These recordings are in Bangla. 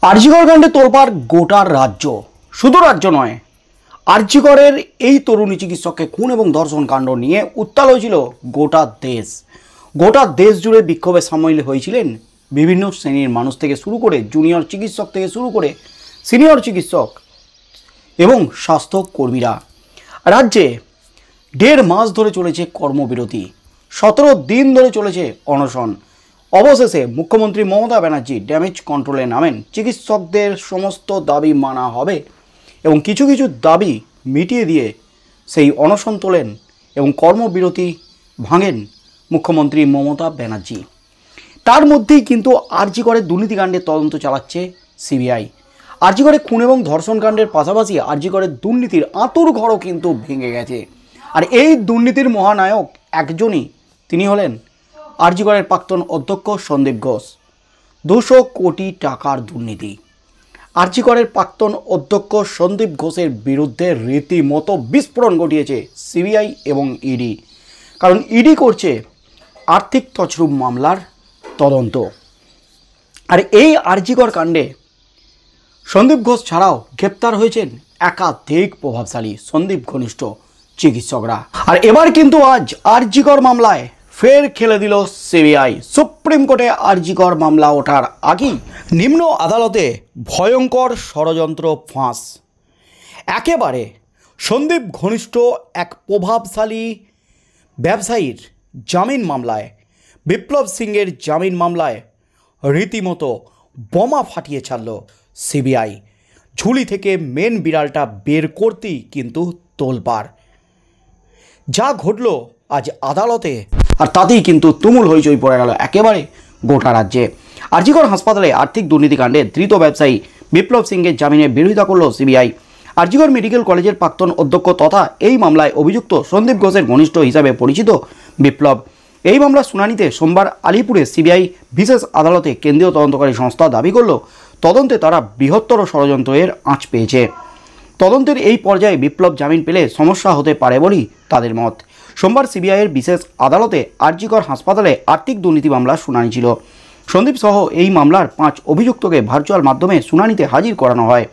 আরজিকর কাণ্ডে তোলপাড় গোটা রাজ্য, শুধু রাজ্য নয়, আরজিকরের এই তরুণী চিকিৎসককে খুন এবং ধর্ষণ কাণ্ড নিয়ে উত্তাল হয়েছিল গোটা দেশ। গোটা দেশ জুড়ে বিক্ষোভে সামিল হয়েছিলেন বিভিন্ন শ্রেণীর মানুষ থেকে শুরু করে জুনিয়র চিকিৎসক থেকে শুরু করে সিনিয়র চিকিৎসক এবং স্বাস্থ্যকর্মীরা। রাজ্যে 1.5 মাস ধরে চলেছে কর্মবিরতি, 17 দিন ধরে চলেছে অনশন। অবশেষে মুখ্যমন্ত্রী মমতা ব্যানার্জি ড্যামেজ কন্ট্রোলে নামেন। চিকিৎসকদের সমস্ত দাবি মানা হবে এবং কিছু কিছু দাবি মিটিয়ে দিয়ে সেই অনশন তোলেন এবং কর্মবিরতি ভাঙেন মুখ্যমন্ত্রী মমতা ব্যানার্জি। তার মধ্যেই কিন্তু আরজিকরের দুর্নীতিকাণ্ডের তদন্ত চালাচ্ছে সিবিআই। আরজিকরের খুন এবং ধর্ষণ কাণ্ডের পাশাপাশি আরজিকরের দুর্নীতির আঁতুর ঘরও কিন্তু ভেঙে গেছে। আর এই দুর্নীতির মহানায়ক একজনই, তিনি হলেন আরজিকরের প্রাক্তন অধ্যক্ষ সন্দীপ ঘোষ। 200 কোটি টাকার দুর্নীতি। আরজিকরের প্রাক্তন অধ্যক্ষ সন্দীপ ঘোষের বিরুদ্ধে রীতিমতো বিস্ফোরণ ঘটিয়েছে সিবিআই এবং ইডি। কারণ ইডি করছে আর্থিক তছরূপ মামলার তদন্ত। আর এই আরজিকর কাণ্ডে সন্দীপ ঘোষ ছাড়াও গ্রেপ্তার হয়েছেন একাধিক প্রভাবশালী সন্দীপ ঘনিষ্ঠ চিকিৎসকরা। আর এবার কিন্তু আজ আরজিকর মামলায় ফের খেলে দিল সিবিআই। সুপ্রিম কোর্টে আরজিকর মামলা ওঠার আগেই নিম্ন আদালতে ভয়ঙ্কর ষড়যন্ত্র ফাঁস। একেবারে সন্দীপ ঘনিষ্ঠ এক প্রভাবশালী ব্যবসায়ীর জামিন মামলায়, বিপ্লব সিংয়ের জামিন মামলায় রীতিমতো বোমা ফাটিয়ে ছাড়ল সিবিআই। ঝুলি থেকে মেন বিড়ালটা বের করতেই কিন্তু তোলপাড়। যা ঘটল আজ আদালতে, আর তাতেই কিন্তু তুমুল হইচই পড়ে গেল একেবারে গোটা রাজ্যে। আরজিকর হাসপাতালে আর্থিক দুর্নীতিকাণ্ডে ধৃত ব্যবসায়ী বিপ্লব সিংয়ের জামিনের বিরোধিতা করল সিবিআই। আরজিকর মেডিকেল কলেজের প্রাক্তন অধ্যক্ষ তথা এই মামলায় অভিযুক্ত সন্দীপ ঘোষের ঘনিষ্ঠ হিসাবে পরিচিত বিপ্লব। এই মামলার শুনানিতে সোমবার আলিপুরে সিবিআই বিশেষ আদালতে কেন্দ্রীয় তদন্তকারী সংস্থা দাবি করল তদন্তে তারা বৃহত্তর ষড়যন্ত্রের আঁচ পেয়েছে। তদন্তের এই পর্যায়ে বিপ্লব জামিন পেলে সমস্যা হতে পারে বলেই তাদের মত। সোমবার সিবিআইয়ের বিশেষ আদালতে আরজিকর হাসপাতালে আর্থিক দুর্নীতি মামলার শুনানি ছিল। সন্দীপ সহ এই মামলার 5 অভিযুক্তকে ভার্চুয়াল মাধ্যমে শুনানিতে হাজির করানো হয়।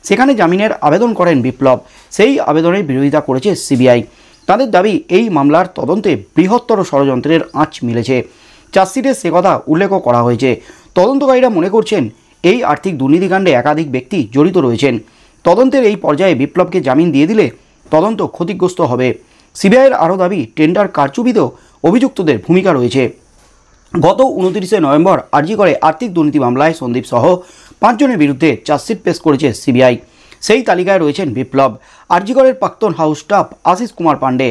সেখানে জামিনের আবেদন করেন বিপ্লব। সেই আবেদনের বিরোধিতা করেছে সিবিআই। তাদের দাবি, এই মামলার তদন্তে বৃহত্তর ষড়যন্ত্রের আঁচ মিলেছে। চার্জশিটে সে কথা উল্লেখও করা হয়েছে। তদন্তকারীরা মনে করছেন এই আর্থিক দুর্নীতিকাণ্ডে একাধিক ব্যক্তি জড়িত রয়েছেন। তদন্তের এই পর্যায়ে বিপ্লবকে জামিন দিয়ে দিলে তদন্ত ক্ষতিগ্রস্ত হবে। সিবিআইয়ের আরও দাবি, টেন্ডার কারচুপিতেও অভিযুক্তদের ভূমিকা রয়েছে। গত 29 নভেম্বর আরজিকরে আর্থিক দুর্নীতি মামলায় সন্দীপ সহ 5 জনের বিরুদ্ধে চার্জশিট পেশ করেছে সিবিআই। সেই তালিকায় রয়েছেন বিপ্লব, আরজিকরের প্রাক্তন হাউস স্টাফ আশিস কুমার পাণ্ডে,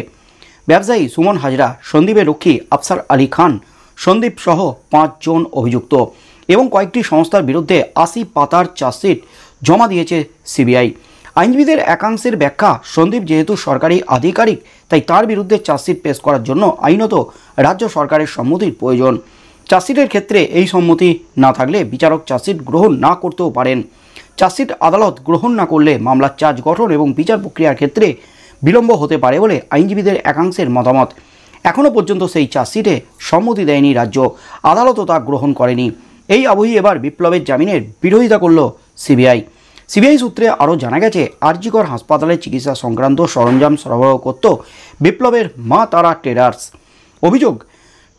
ব্যবসায়ী সুমন হাজরা, সন্দীপের রক্ষী আফসার আলী খান, সন্দীপ সহ 5 জন অভিযুক্ত এবং কয়েকটি সংস্থার বিরুদ্ধে 80 পাতার চার্জশিট জমা দিয়েছে সিবিআই। আইনজীবীদের একাংশের ব্যাখ্যা, সন্দীপ যেহেতু সরকারি আধিকারিক, তাই তার বিরুদ্ধে চার্জশিট পেশ করার জন্য আইনত রাজ্য সরকারের সম্মতির প্রয়োজন। চার্জশিটের ক্ষেত্রে এই সম্মতি না থাকলে বিচারক চার্জশিট গ্রহণ না করতেও পারেন। চার্জশিট আদালত গ্রহণ না করলে মামলার চার্জ গঠন এবং বিচার প্রক্রিয়ার ক্ষেত্রে বিলম্ব হতে পারে বলে আইনজীবীদের একাংশের মতামত। এখনও পর্যন্ত সেই চার্জশিটে সম্মতি দেয়নি রাজ্য, আদালতও তা গ্রহণ করেনি। এই আবহেই এবার বিপ্লবের জামিনের বিরোধিতা করল সিবিআই। সিবিআই সূত্রে আরও জানা গেছে, আরজিকর হাসপাতালে চিকিৎসা সংক্রান্ত সরঞ্জাম সরবরাহ করত বিপ্লবের মা তারা ট্রেডার্স। অভিযোগ,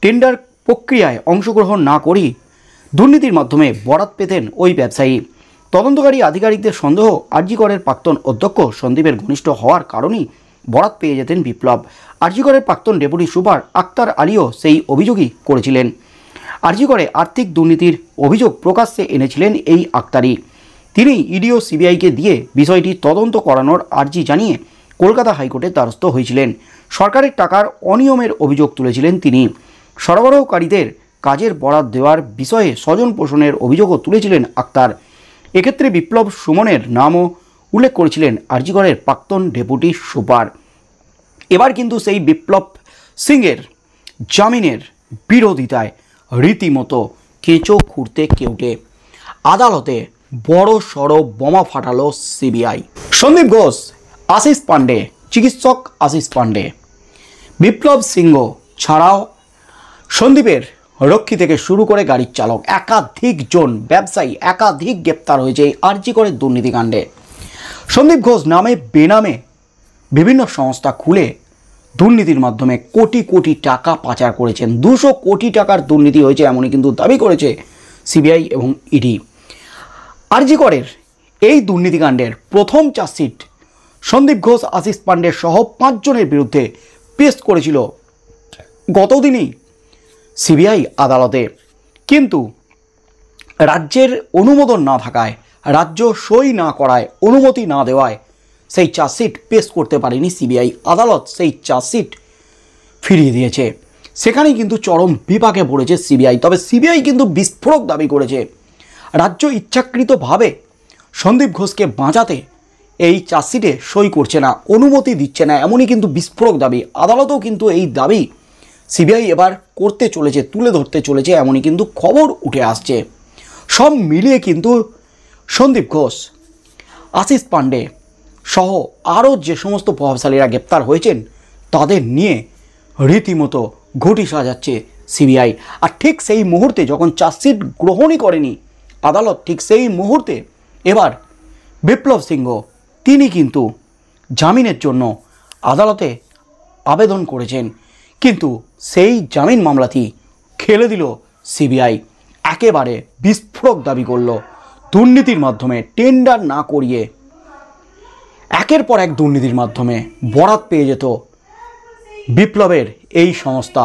টেন্ডার প্রক্রিয়ায় অংশগ্রহণ না করেই দুর্নীতির মাধ্যমে বরাত পেতেন ওই ব্যবসায়ী। তদন্তকারী আধিকারিকদের সন্দেহ, আরজিকরের প্রাক্তন অধ্যক্ষ সন্দীপের ঘনিষ্ঠ হওয়ার কারণেই বরাত পেয়ে যেতেন বিপ্লব। আরজিকরের প্রাক্তন ডেপুটি সুপার আক্তার আলীও সেই অভিযোগই করেছিলেন। আরজিকরে আর্থিক দুর্নীতির অভিযোগ প্রকাশ্যে এনেছিলেন এই আক্তারি। তিনি ইডি ও সিবিআইকে দিয়ে বিষয়টি তদন্ত করানোর আর্জি জানিয়ে কলকাতা হাইকোর্টের দ্বারস্থ হয়েছিলেন। সরকারের টাকার অনিয়মের অভিযোগ তুলেছিলেন তিনি। সরবরাহকারীদের কাজের বরাত দেওয়ার বিষয়ে স্বজন পোষণের অভিযোগও তুলেছিলেন আক্তার। এক্ষেত্রে বিপ্লব সুমনের নামও উল্লেখ করেছিলেন আরজিকরের প্রাক্তন ডেপুটি সুপার। এবার কিন্তু সেই বিপ্লব সিংয়ের জামিনের বিরোধিতায় রীতিমতো কেঁচো খুঁড়তে কেউটে আদালতে বড় সড়ো বোমা ফাটালো সিবিআই। সন্দীপ ঘোষ, আশিস পাণ্ডে, চিকিৎসক আশিস পাণ্ডে, বিপ্লব সিংহ ছাড়াও সন্দীপের রক্ষী থেকে শুরু করে গাড়ির চালক একাধিক জন ব্যবসায়ী একাধিক গ্রেপ্তার হয়েছে এই আরজি করের দুর্নীতিকাণ্ডে। সন্দীপ ঘোষ নামে বেনামে বিভিন্ন সংস্থা খুলে দুর্নীতির মাধ্যমে কোটি কোটি টাকা পাচার করেছেন। 200 কোটি টাকার দুর্নীতি হয়েছে এমনই কিন্তু দাবি করেছে সিবিআই এবং ইডি। আরজি করের এই দুর্নীতিকাণ্ডের প্রথম চার্জশিট সন্দীপ ঘোষ, আশিস পান্ডে সহ 5 জনের বিরুদ্ধে পেশ করেছিল গতদিনই সিবিআই আদালতে, কিন্তু রাজ্যের অনুমোদন না থাকায়, রাজ্য সই না করায়, অনুমতি না দেওয়ায় সেই চার্জশিট পেশ করতে পারেনি সিবিআই। আদালত সেই চার্জশিট ফিরিয়ে দিয়েছে। সেখানেই কিন্তু চরম বিপাকে পড়েছে সিবিআই। তবে সিবিআই কিন্তু বিস্ফোরক দাবি করেছে রাজ্য ইচ্ছাকৃতভাবে সন্দীপ ঘোষকে বাঁচাতে এই চার্জশিটে সই করছে না, অনুমতি দিচ্ছে না, এমনই কিন্তু বিস্ফোরক দাবি। আদালতও কিন্তু এই দাবি সিবিআই এবার করতে চলেছে, তুলে ধরতে চলেছে, এমনই কিন্তু খবর উঠে আসছে। সব মিলিয়ে কিন্তু সন্দীপ ঘোষ, আশিস পান্ডে সহ আরও যে সমস্ত প্রভাবশালীরা গ্রেপ্তার হয়েছেন তাদের নিয়ে রীতিমতো ঘটি সাজাচ্ছে সিবিআই। আর ঠিক সেই মুহূর্তে যখন চার্জশিট গ্রহণই করেনি আদালত, ঠিক সেই মুহূর্তে এবার বিপ্লব সিংহ তিনি কিন্তু জামিনের জন্য আদালতে আবেদন করেছেন, কিন্তু সেই জামিন মামলাটি খেলে দিল সিবিআই। একেবারে বিস্ফোরক দাবি করল দুর্নীতির মাধ্যমে, টেন্ডার না করিয়ে একের পর এক দুর্নীতির মাধ্যমে বরাত পেয়ে যেত বিপ্লবের এই সংস্থা।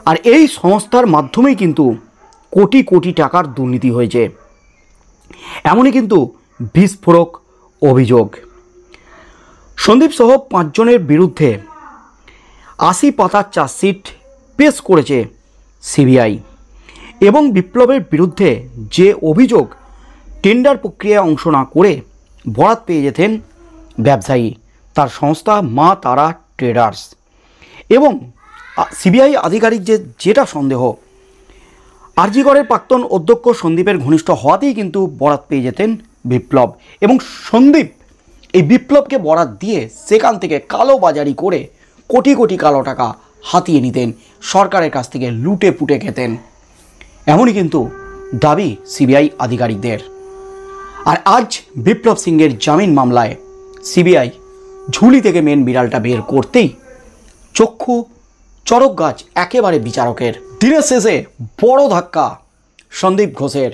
আর এই সংস্থার মাধ্যমেই কিন্তু কোটি কোটি টাকার দুর্নীতি হয়েছে, এমনই কিন্তু বিস্ফোরক অভিযোগ। সন্দীপ সহ 5 জনের বিরুদ্ধে 80 পাতার চার্জশিট পেশ করেছে সিবিআই এবং বিপ্লবের বিরুদ্ধে যে অভিযোগ টেন্ডার প্রক্রিয়ায় অংশ না করে বরাত পেয়ে যেতেন ব্যবসায়ী, তার সংস্থা মা তারা ট্রেডার্স, এবং সিবিআই আধিকারিক যেটা সন্দেহ আরজি করের প্রাক্তন অধ্যক্ষ সন্দীপের ঘনিষ্ঠ হওয়াতেই কিন্তু বরাত পেয়ে যেতেন বিপ্লব, এবং সন্দীপ এই বিপ্লবকে বরাত দিয়ে সেখান থেকে কালোবাজারি করে কোটি কোটি কালো টাকা হাতিয়ে নিতেন, সরকারের কাছ থেকে লুটে পুটে খেতেন, এমনই কিন্তু দাবি সিবিআই আধিকারিকদের। আর আজ বিপ্লব সিংয়ের জামিন মামলায় সিবিআই ঝুলি থেকে মেন বিড়ালটা বের করতেই চক্ষু চরক গাছ একেবারে বিচারকের। দিনের শেষে বড় ধাক্কা সন্দীপ ঘোষের।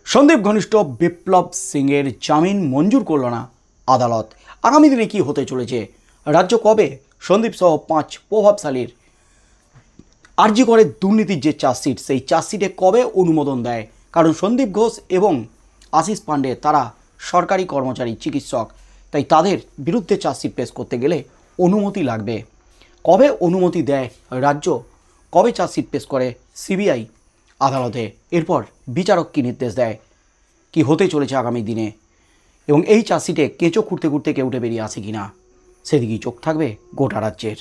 সন্দীপ ঘনিষ্ঠ বিপ্লব সিংয়ের জামিন মঞ্জুর করল না আদালত। আগামী দিনে কি হতে চলেছে? রাজ্য কবে সন্দীপ সহ 5 প্রভাবশালীর আরজি করের দুর্নীতির যে চার্জশিট, সেই চার্জশিটে কবে অনুমোদন দেয়? কারণ সন্দীপ ঘোষ এবং আশিস পান্ডে তারা সরকারি কর্মচারী, চিকিৎসক, তাই তাদের বিরুদ্ধে চার্জশিট পেশ করতে গেলে অনুমতি লাগবে। কবে অনুমতি দেয় রাজ্য? কবে চার্জশিট পেশ করে সিবিআই আদালতে? এরপর বিচারক কী নির্দেশ দেয়? কি হতে চলেছে আগামী দিনে? এবং এই চার্জশিটে কেঁচো খুঁড়তে খুঁড়তে কেউ উঠে বেরিয়ে আসে কিনা, সেদিকেই চোখ থাকবে গোটা রাজ্যের।